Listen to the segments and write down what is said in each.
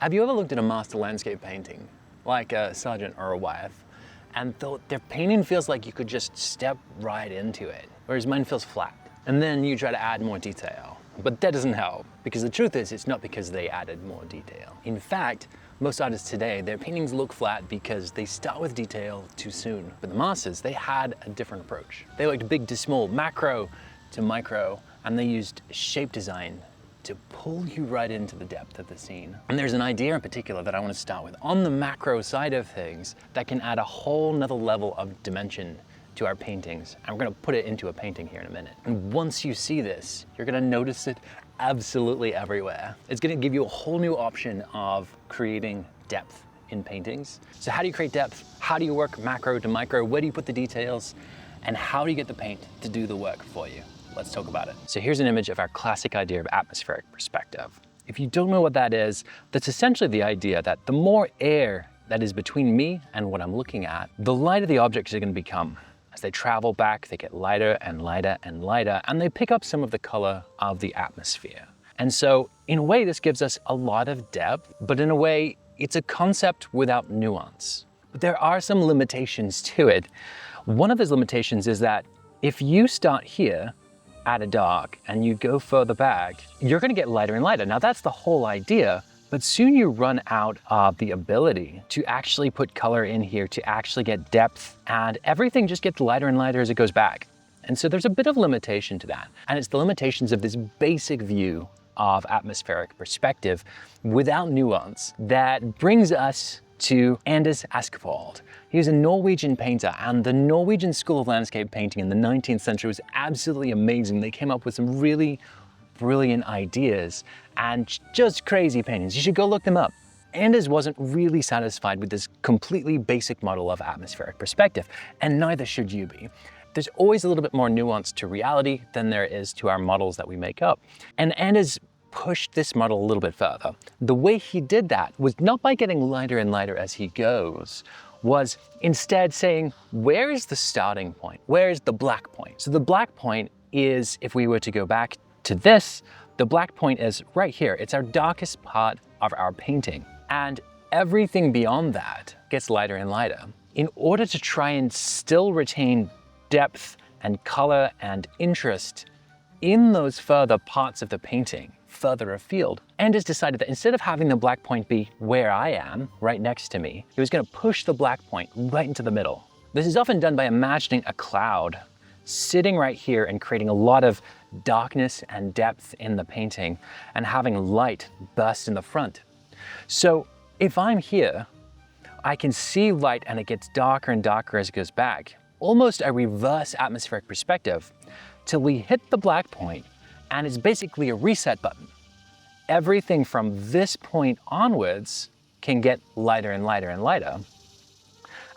Have you ever looked at a master landscape painting, like a Sargent or a Wyeth, and thought their painting feels like you could just step right into it, whereas mine feels flat? And then you try to add more detail. But that doesn't help, because the truth is, it's not because they added more detail. In fact, most artists today, their paintings look flat because they start with detail too soon. But the masters, they had a different approach. They looked big to small, macro to micro, and they used shape design to pull you right into the depth of the scene. And there's an idea in particular that I want to start with on the macro side of things that can add a whole nother level of dimension to our paintings. And we're going to put it into a painting here in a minute. And once you see this, you're going to notice it absolutely everywhere. It's going to give you a whole new option of creating depth in paintings. So how do you create depth? How do you work macro to micro? Where do you put the details? And how do you get the paint to do the work for you? Let's talk about it. So here's an image of our classic idea of atmospheric perspective. If you don't know what that is, that's essentially the idea that the more air that is between me and what I'm looking at, the lighter the objects are going to become. As they travel back, they get lighter and lighter and lighter, and they pick up some of the color of the atmosphere. And so in a way, this gives us a lot of depth, but in a way, it's a concept without nuance. But there are some limitations to it. One of those limitations is that if you start here at a dark and you go further back, you're going to get lighter and lighter. Now that's the whole idea, but soon you run out of the ability to actually put color in here, to actually get depth, and everything just gets lighter and lighter as it goes back. And so there's a bit of limitation to that. And it's the limitations of this basic view of atmospheric perspective without nuance that brings us to Anders Askevold. He was a Norwegian painter, and the Norwegian school of landscape painting in the 19th century was absolutely amazing. They came up with some really brilliant ideas and just crazy paintings. You should go look them up. Anders wasn't really satisfied with this completely basic model of atmospheric perspective, and neither should you be. There's always a little bit more nuance to reality than there is to our models that we make up. And Anders pushed this model a little bit further. The way he did that was not by getting lighter and lighter as he goes, was instead saying, where is the starting point? Where is the black point? So the black point is, if we were to go back to this, the black point is right here. It's our darkest part of our painting. And everything beyond that gets lighter and lighter. In order to try and still retain depth and color and interest in those further parts of the painting, further afield, Anders decided that instead of having the black point be where I am, right next to me, he was going to push the black point right into the middle. This is often done by imagining a cloud sitting right here and creating a lot of darkness and depth in the painting and having light burst in the front. So if I'm here, I can see light and it gets darker and darker as it goes back, almost a reverse atmospheric perspective, till we hit the black point, and it's basically a reset button. Everything from this point onwards can get lighter and lighter and lighter.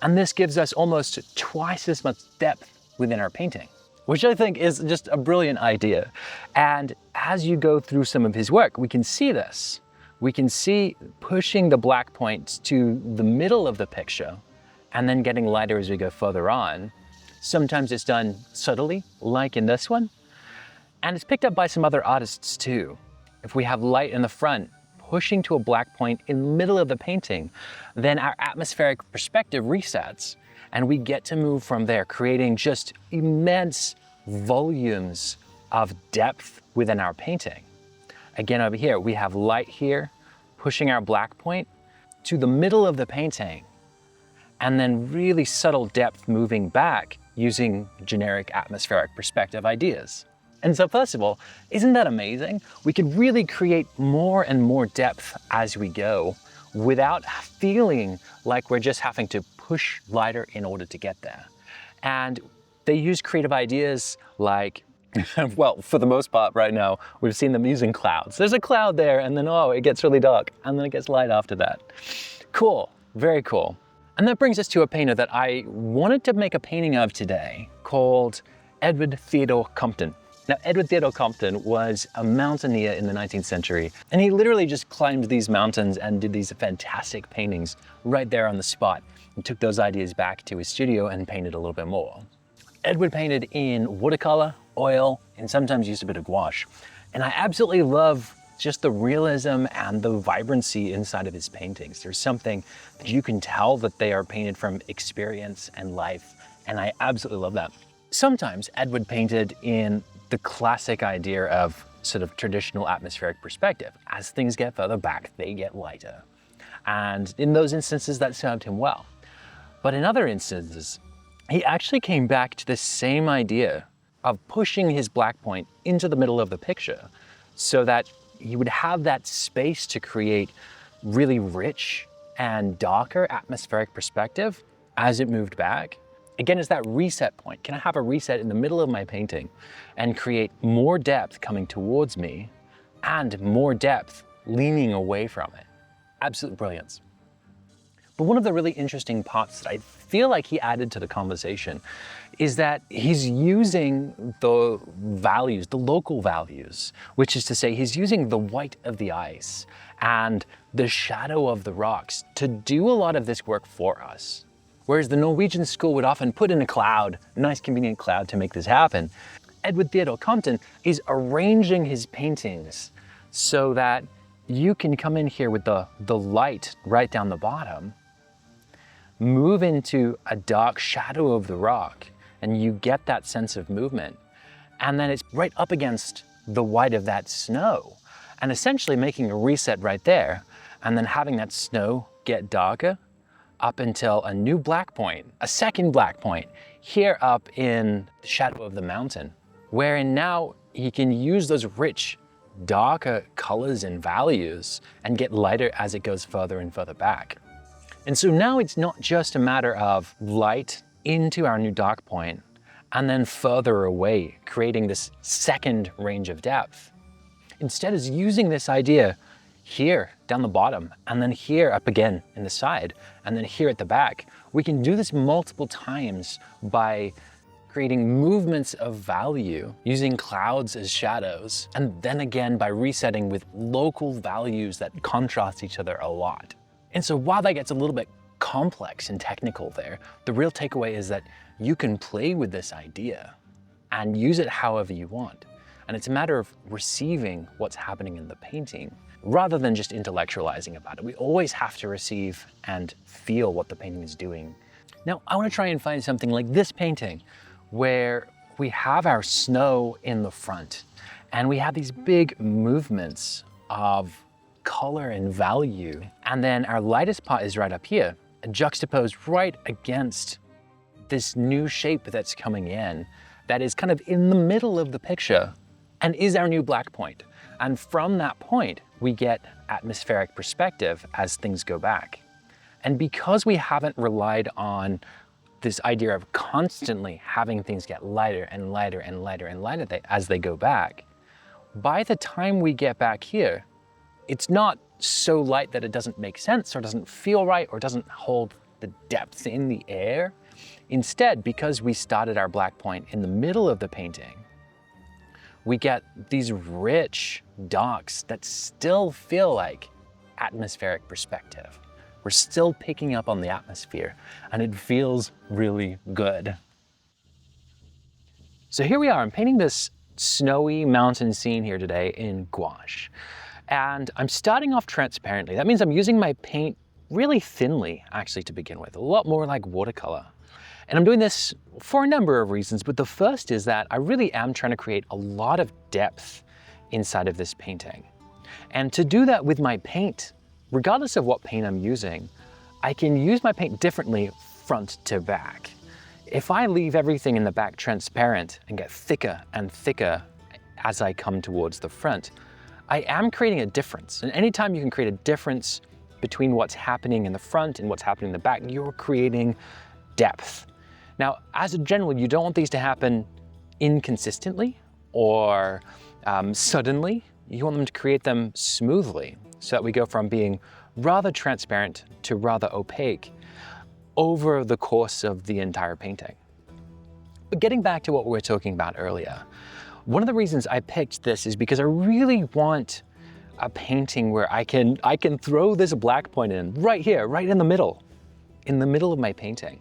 And this gives us almost twice as much depth within our painting, which I think is just a brilliant idea. And as you go through some of his work, we can see this. We can see pushing the black points to the middle of the picture and then getting lighter as we go further on. Sometimes it's done subtly, like in this one. And it's picked up by some other artists too. If we have light in the front, pushing to a black point in the middle of the painting, then our atmospheric perspective resets and we get to move from there, creating just immense volumes of depth within our painting. Again, over here, we have light here, pushing our black point to the middle of the painting, and then really subtle depth moving back using generic atmospheric perspective ideas. And so first of all, isn't that amazing? We can really create more and more depth as we go without feeling like we're just having to push lighter in order to get there. And they use creative ideas like, well, for the most part right now, we've seen them using clouds. There's a cloud there and then, oh, it gets really dark and then it gets light after that. Cool, very cool. And that brings us to a painter that I wanted to make a painting of today called Edward Theodore Compton. Now, Edward Theodore Compton was a mountaineer in the 19th century, and he literally just climbed these mountains and did these fantastic paintings right there on the spot, and took those ideas back to his studio and painted a little bit more. Edward painted in watercolor, oil, and sometimes used a bit of gouache. And I absolutely love just the realism and the vibrancy inside of his paintings. There's something that you can tell that they are painted from experience and life, and I absolutely love that. Sometimes Edward painted in the classic idea of sort of traditional atmospheric perspective. As things get further back, they get lighter. And in those instances, that served him well. But in other instances, he actually came back to the same idea of pushing his black point into the middle of the picture so that he would have that space to create really rich and darker atmospheric perspective as it moved back. Again, it's that reset point. Can I have a reset in the middle of my painting and create more depth coming towards me and more depth leaning away from it? Absolute brilliance. But one of the really interesting parts that I feel like he added to the conversation is that he's using the values, the local values, which is to say he's using the white of the ice and the shadow of the rocks to do a lot of this work for us. Whereas the Norwegian school would often put in a cloud, a nice convenient cloud to make this happen, Edward Theodore Compton is arranging his paintings so that you can come in here with the light right down the bottom, move into a dark shadow of the rock, and you get that sense of movement. And then it's right up against the white of that snow, and essentially making a reset right there, and then having that snow get darker up until a new black point, a second black point, here up in the shadow of the mountain, wherein now he can use those rich, darker colors and values and get lighter as it goes further and further back. And so now it's not just a matter of light into our new dark point and then further away, creating this second range of depth. Instead, is using this idea here down the bottom, and then here up again in the side, and then here at the back. We can do this multiple times by creating movements of value using clouds as shadows, and then again by resetting with local values that contrast each other a lot. And so while that gets a little bit complex and technical there, the real takeaway is that you can play with this idea and use it however you want. And it's a matter of receiving what's happening in the painting rather than just intellectualizing about it. We always have to receive and feel what the painting is doing. Now, I want to try and find something like this painting where we have our snow in the front and we have these big movements of color and value. And then our lightest part is right up here, juxtaposed right against this new shape that's coming in that is kind of in the middle of the picture and is our new black point. And from that point, we get atmospheric perspective as things go back. And because we haven't relied on this idea of constantly having things get lighter and lighter and lighter and lighter as they go back, by the time we get back here, it's not so light that it doesn't make sense or doesn't feel right or doesn't hold the depth in the air. Instead, because we started our black point in the middle of the painting, we get these rich darks that still feel like atmospheric perspective. We're still picking up on the atmosphere and it feels really good. So here we are, I'm painting this snowy mountain scene here today in gouache. And I'm starting off transparently. That means I'm using my paint really thinly actually to begin with, a lot more like watercolor. And I'm doing this for a number of reasons, but the first is that I really am trying to create a lot of depth inside of this painting. And to do that with my paint, regardless of what paint I'm using, I can use my paint differently front to back. If I leave everything in the back transparent and get thicker and thicker as I come towards the front, I am creating a difference. And anytime you can create a difference between what's happening in the front and what's happening in the back, you're creating depth. Now, as a general, you don't want these to happen inconsistently or suddenly. You want them to create them smoothly so that we go from being rather transparent to rather opaque over the course of the entire painting. But getting back to what we were talking about earlier, one of the reasons I picked this is because I really want a painting where I can throw this black point in right here, right in the middle of my painting.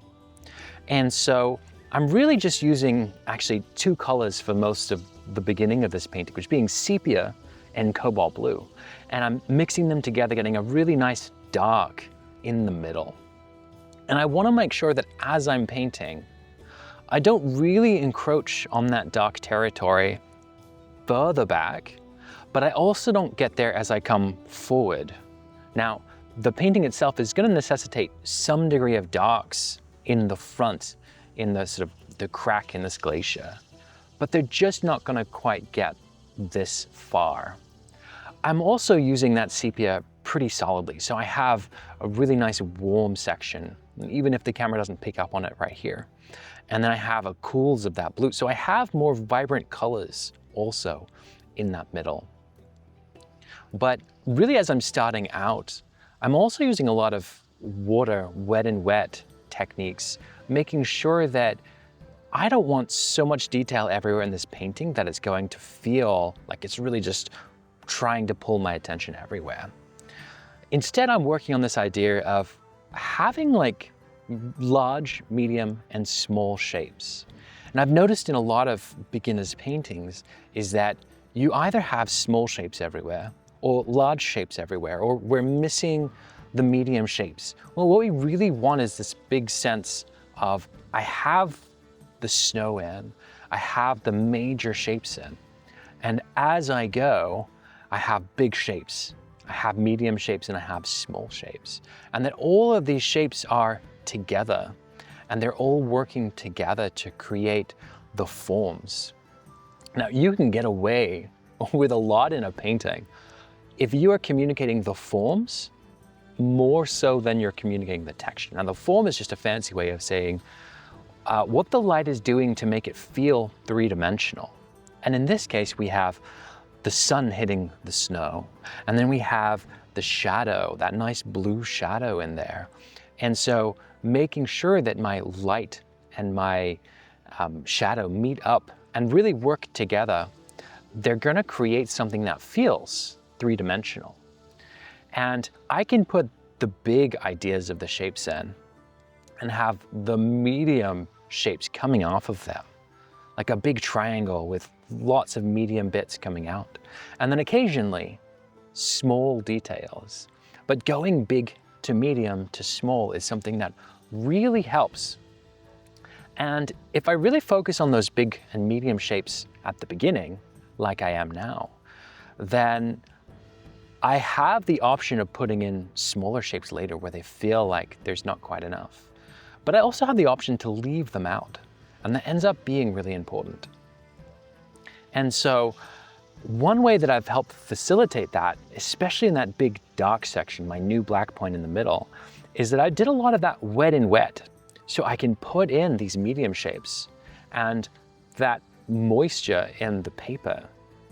And so I'm really just using actually two colors for most of the beginning of this painting, which being sepia and cobalt blue. And I'm mixing them together, getting a really nice dark in the middle. And I want to make sure that as I'm painting, I don't really encroach on that dark territory further back, but I also don't get there as I come forward. Now, the painting itself is going to necessitate some degree of darks in the front, in the sort of the crack in this glacier, but they're just not going to quite get this far. I'm also using that sepia pretty solidly, so I have a really nice warm section, even if the camera doesn't pick up on it right here. And then I have a cools of that blue, so I have more vibrant colors also in that middle. But really, as I'm starting out, I'm also using a lot of water, wet and wet techniques, making sure that I don't want so much detail everywhere in this painting that it's going to feel like it's really just trying to pull my attention everywhere. Instead, I'm working on this idea of having like large, medium, and small shapes. And I've noticed in a lot of beginners' paintings is that you either have small shapes everywhere or large shapes everywhere, or we're missing the medium shapes. Well, what we really want is this big sense of, I have the snow in, I have the major shapes in, and as I go, I have big shapes, I have medium shapes, and I have small shapes. And that all of these shapes are together, and they're all working together to create the forms. Now, you can get away with a lot in a painting if you are communicating the forms more so than you're communicating the texture. Now, the form is just a fancy way of saying what the light is doing to make it feel three-dimensional. And in this case, we have the sun hitting the snow, and then we have the shadow, that nice blue shadow in there. And so making sure that my light and my shadow meet up and really work together, they're gonna create something that feels three-dimensional. And I can put the big ideas of the shapes in and have the medium shapes coming off of them, like a big triangle with lots of medium bits coming out. And then occasionally, small details. But going big to medium to small is something that really helps. And if I really focus on those big and medium shapes at the beginning, like I am now, then I have the option of putting in smaller shapes later where they feel like there's not quite enough. But I also have the option to leave them out, and that ends up being really important. And so one way that I've helped facilitate that, especially in that big dark section, my new black point in the middle, is that I did a lot of that wet and wet. So I can put in these medium shapes, and that moisture in the paper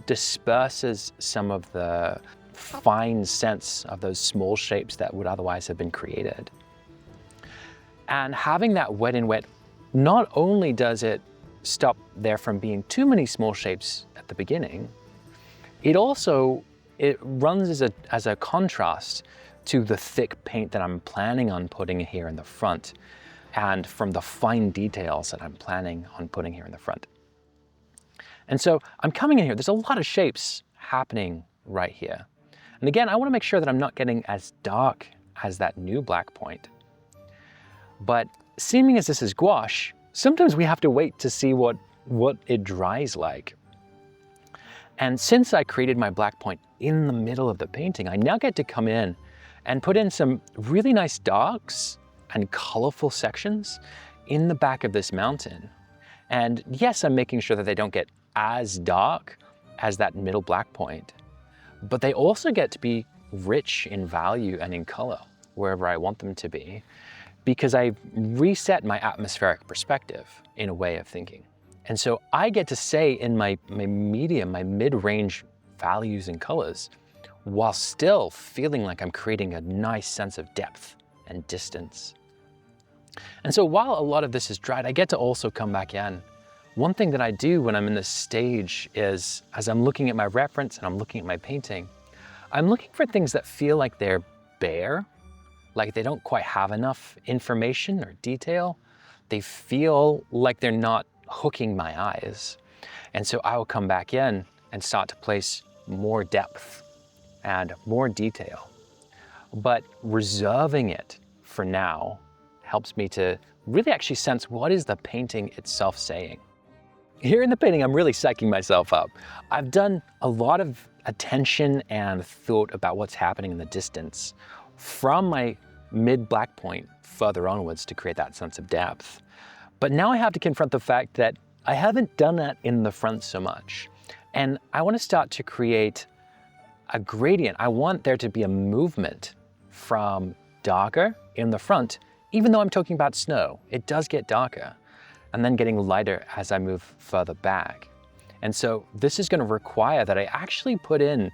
disperses some of the fine sense of those small shapes that would otherwise have been created. And having that wet and wet, not only does it stop there from being too many small shapes at the beginning, it runs as a contrast to the thick paint that I'm planning on putting here in the front, and from the fine details that I'm planning on putting here in the front. And so I'm coming in here, there's a lot of shapes happening right here. And again, I want to make sure that I'm not getting as dark as that new black point. But seeming as this is gouache, sometimes we have to wait to see what it dries like. And since I created my black point in the middle of the painting, I now get to come in and put in some really nice darks and colorful sections in the back of this mountain. And yes, I'm making sure that they don't get as dark as that middle black point, but they also get to be rich in value and in color wherever I want them to be, because I reset my atmospheric perspective in a way of thinking. And so I get to say in my medium, my mid-range values and colors, while still feeling like I'm creating a nice sense of depth and distance. And so while a lot of this is dried, I get to also come back in. One thing that I do when I'm in this stage is, as I'm looking at my reference and I'm looking at my painting, I'm looking for things that feel like they're bare, like they don't quite have enough information or detail. They feel like they're not hooking my eyes. And so I will come back in and start to place more depth and more detail. But reserving it for now helps me to really actually sense what is the painting itself saying. Here in the painting, I'm really psyching myself up. I've done a lot of attention and thought about what's happening in the distance from my mid-black point further onwards to create that sense of depth. But now I have to confront the fact that I haven't done that in the front so much. And I want to start to create a gradient. I want there to be a movement from darker in the front, even though I'm talking about snow. It does get darker, and then getting lighter as I move further back. And so this is going to require that I actually put in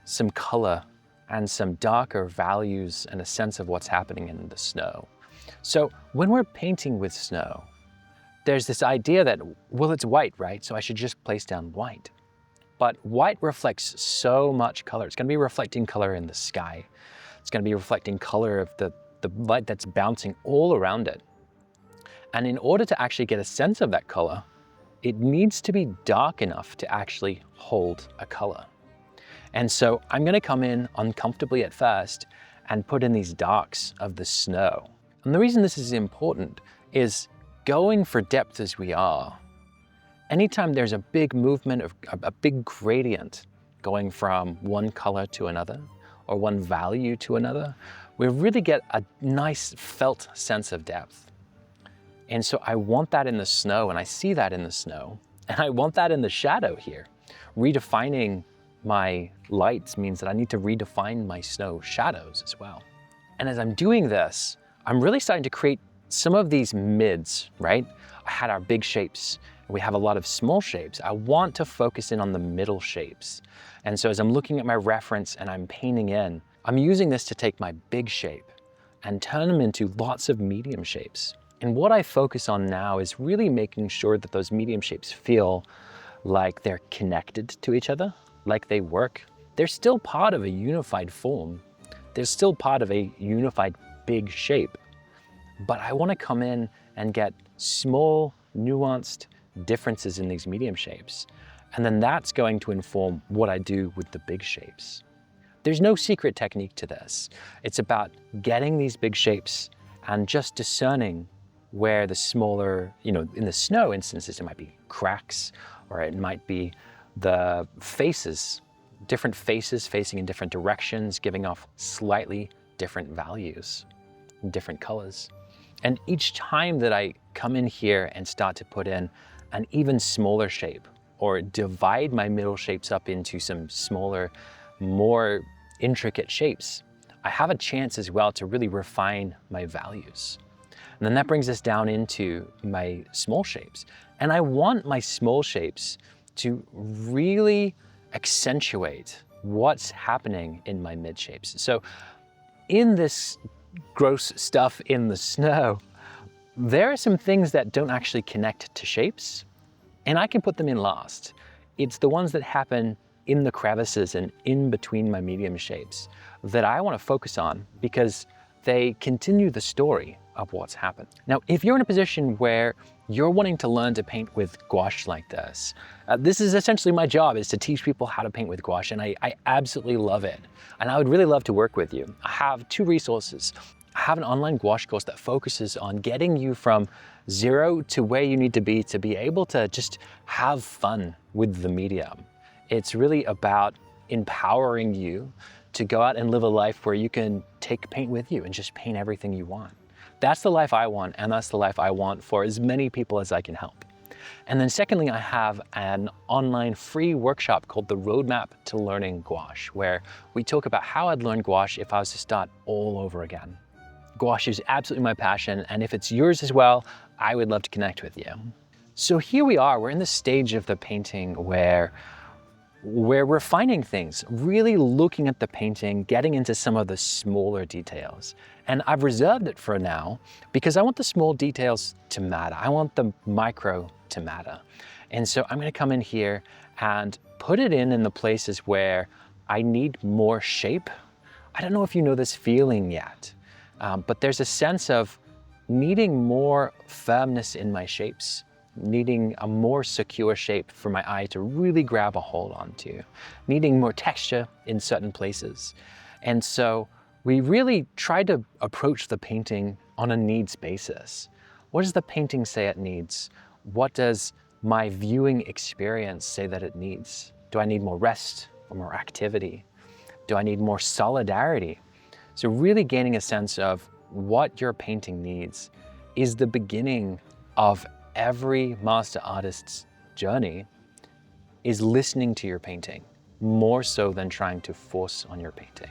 some color and some darker values and a sense of what's happening in the snow. So when we're painting with snow, there's this idea that, well, it's white, right? So I should just place down white. But white reflects so much color. It's going to be reflecting color in the sky. It's going to be reflecting color of the light that's bouncing all around it. And in order to actually get a sense of that color, it needs to be dark enough to actually hold a color. And so I'm going to come in uncomfortably at first and put in these darks of the snow. And the reason this is important is going for depth as we are, anytime there's a big movement of a big gradient going from one color to another or one value to another, we really get a nice felt sense of depth. And so I want that in the snow, and I see that in the snow, and I want that in the shadow here. Redefining my lights means that I need to redefine my snow shadows as well. And as I'm doing this, I'm really starting to create some of these mids, right? I had our big shapes, and we have a lot of small shapes. I want to focus in on the middle shapes. And so as I'm looking at my reference and I'm painting in, I'm using this to take my big shape and turn them into lots of medium shapes. And what I focus on now is really making sure that those medium shapes feel like they're connected to each other, like they work. They're still part of a unified form. They're still part of a unified big shape. But I want to come in and get small, nuanced differences in these medium shapes. And then that's going to inform what I do with the big shapes. There's no secret technique to this. It's about getting these big shapes and just discerning where the smaller, in the snow instances, it might be cracks, or it might be the faces, different faces facing in different directions, giving off slightly different values, different colors. And each time that I come in here and start to put in an even smaller shape, or divide my middle shapes up into some smaller, more intricate shapes, I have a chance as well to really refine my values. And then that brings us down into my small shapes. And I want my small shapes to really accentuate what's happening in my mid shapes. So in this gross stuff in the snow, there are some things that don't actually connect to shapes, and I can put them in last. It's the ones that happen in the crevices and in between my medium shapes that I want to focus on because they continue the story of what's happened. Now, if you're in a position where you're wanting to learn to paint with gouache like this, this is essentially my job, is to teach people how to paint with gouache, and I absolutely love it. And I would really love to work with you. I have two resources. I have an online gouache course that focuses on getting you from zero to where you need to be able to just have fun with the medium. It's really about empowering you to go out and live a life where you can take paint with you and just paint everything you want. That's the life I want, and that's the life I want for as many people as I can help. And then secondly, I have an online free workshop called The Roadmap to Learning Gouache, where we talk about how I'd learn gouache if I was to start all over again. Gouache is absolutely my passion, and if it's yours as well, I would love to connect with you. So here we are, we're in the stage of the painting where we're refining things, really looking at the painting, getting into some of the smaller details. And I've reserved it for now because I want the small details to matter. I want the micro to matter. And so I'm going to come in here and put it in the places where I need more shape. I don't know if you know this feeling yet, but there's a sense of needing more firmness in my shapes needing a more secure shape for my eye to really grab a hold onto, needing more texture in certain places. And so we really tried to approach the painting on a needs basis. What does the painting say it needs? What does my viewing experience say that it needs? Do I need more rest or more activity? Do I need more solidarity? So really gaining a sense of what your painting needs is the beginning of every master artist's journey, is listening to your painting more so than trying to force on your painting.